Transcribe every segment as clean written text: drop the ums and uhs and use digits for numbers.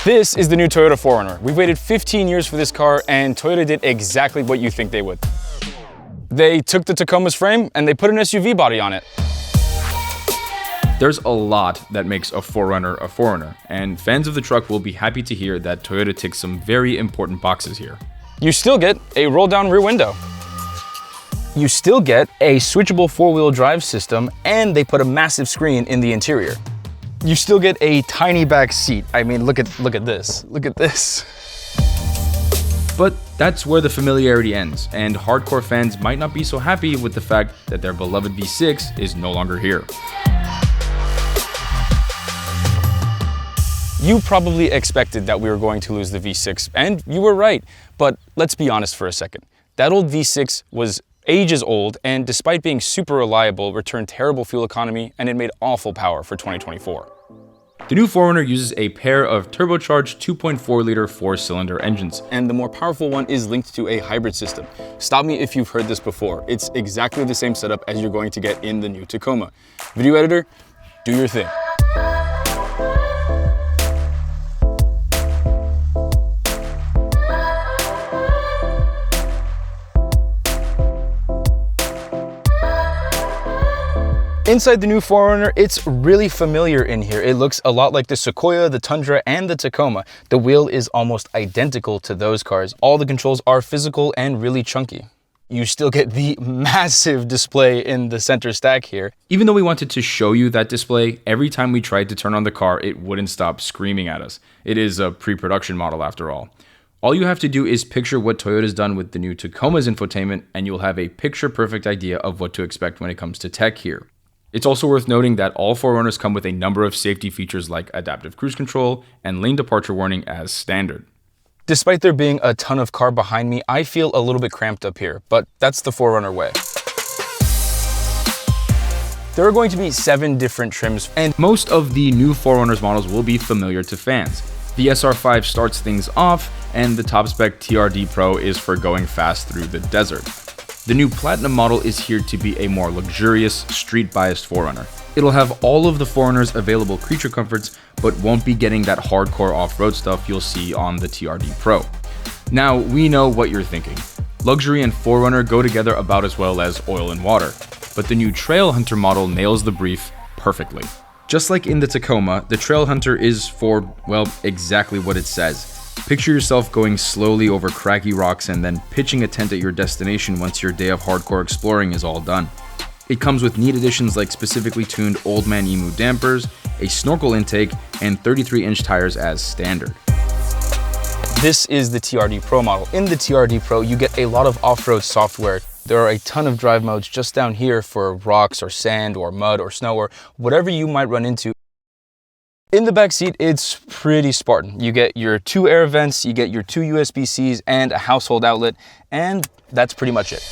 This is the new Toyota 4Runner. We've waited 15 years for this car, and Toyota did exactly what you think they would. They took the Tacoma's frame and they put an SUV body on it. There's a lot that makes a 4Runner, and fans of the truck will be happy to hear that Toyota ticks some very important boxes here. You still get a roll-down rear window. You still get a switchable four-wheel drive system, and they put a massive screen in the interior. You still get a tiny back seat. I mean, look at this. Look at this. But that's where the familiarity ends, and hardcore fans might not be so happy with the fact that their beloved V6 is no longer here. You probably expected that we were going to lose the V6, and you were right. But let's be honest for a second. That old V6 was ages old, and despite being super reliable, returned terrible fuel economy, and it made awful power for 2024. The new 4Runner uses a pair of turbocharged 2.4-liter four-cylinder engines. And the more powerful one is linked to a hybrid system. Stop me if you've heard this before. It's exactly the same setup as you're going to get in the new Tacoma. Video editor, do your thing. Inside the new 4Runner, it's really familiar in here. It looks a lot like the Sequoia, the Tundra, and the Tacoma. The wheel is almost identical to those cars. All the controls are physical and really chunky. You still get the massive display in the center stack here. Even though we wanted to show you that display, every time we tried to turn on the car, it wouldn't stop screaming at us. It is a pre-production model after all. All you have to do is picture what Toyota's done with the new Tacoma's infotainment, and you'll have a picture-perfect idea of what to expect when it comes to tech here. It's also worth noting that all 4Runners come with a number of safety features like adaptive cruise control and lane departure warning as standard. Despite there being a ton of car behind me, I feel a little bit cramped up here, but that's the 4Runner way. There are going to be 7 different trims, and most of the new 4Runners models will be familiar to fans. The SR5 starts things off, and the top spec TRD Pro is for going fast through the desert. The new Platinum model is here to be a more luxurious, street-biased 4Runner. It'll have all of the 4Runner's available creature comforts, but won't be getting that hardcore off-road stuff you'll see on the TRD Pro. Now, we know what you're thinking. Luxury and 4Runner go together about as well as oil and water, but the new Trail Hunter model nails the brief perfectly. Just like in the Tacoma, the Trail Hunter is for, well, exactly what it says. Picture yourself going slowly over craggy rocks and then pitching a tent at your destination once your day of hardcore exploring is all done. It comes with neat additions like specifically tuned Old Man Emu dampers, a snorkel intake, and 33-inch tires as standard. This is the TRD Pro model. In the TRD Pro, you get a lot of off-road software. There are a ton of drive modes just down here for rocks or sand or mud or snow or whatever you might run into. In the back seat, it's pretty Spartan. You get your 2 air vents, you get your 2 USB-Cs and a household outlet, and that's pretty much it.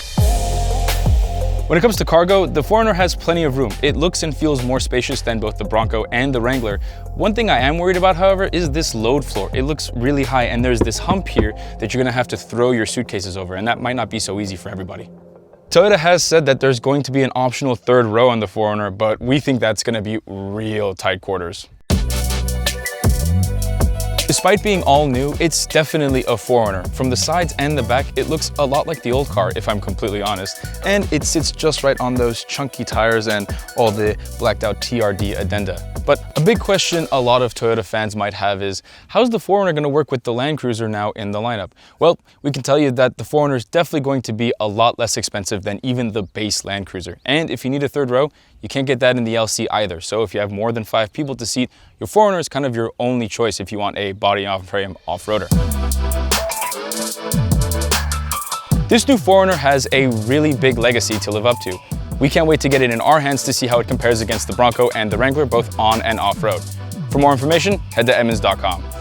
When it comes to cargo, the 4Runner has plenty of room. It looks and feels more spacious than both the Bronco and the Wrangler. One thing I am worried about, however, is this load floor. It looks really high, and there's this hump here that you're gonna have to throw your suitcases over, and that might not be so easy for everybody. Toyota has said that there's going to be an optional 3rd row on the 4Runner, but we think that's gonna be real tight quarters. Despite being all new, it's definitely a 4Runner. From the sides and the back, it looks a lot like the old car, if I'm completely honest. And it sits just right on those chunky tires and all the blacked out TRD addenda. But a big question a lot of Toyota fans might have is, how's the 4Runner gonna work with the Land Cruiser now in the lineup? Well, we can tell you that the 4Runner is definitely going to be a lot less expensive than even the base Land Cruiser. And if you need a 3rd row, you can't get that in the LC either. So if you have more than 5 people to seat, your 4Runner is kind of your only choice if you want a body-on-frame off-roader. This new 4Runner has a really big legacy to live up to. We can't wait to get it in our hands to see how it compares against the Bronco and the Wrangler, both on and off-road. For more information, head to Edmunds.com.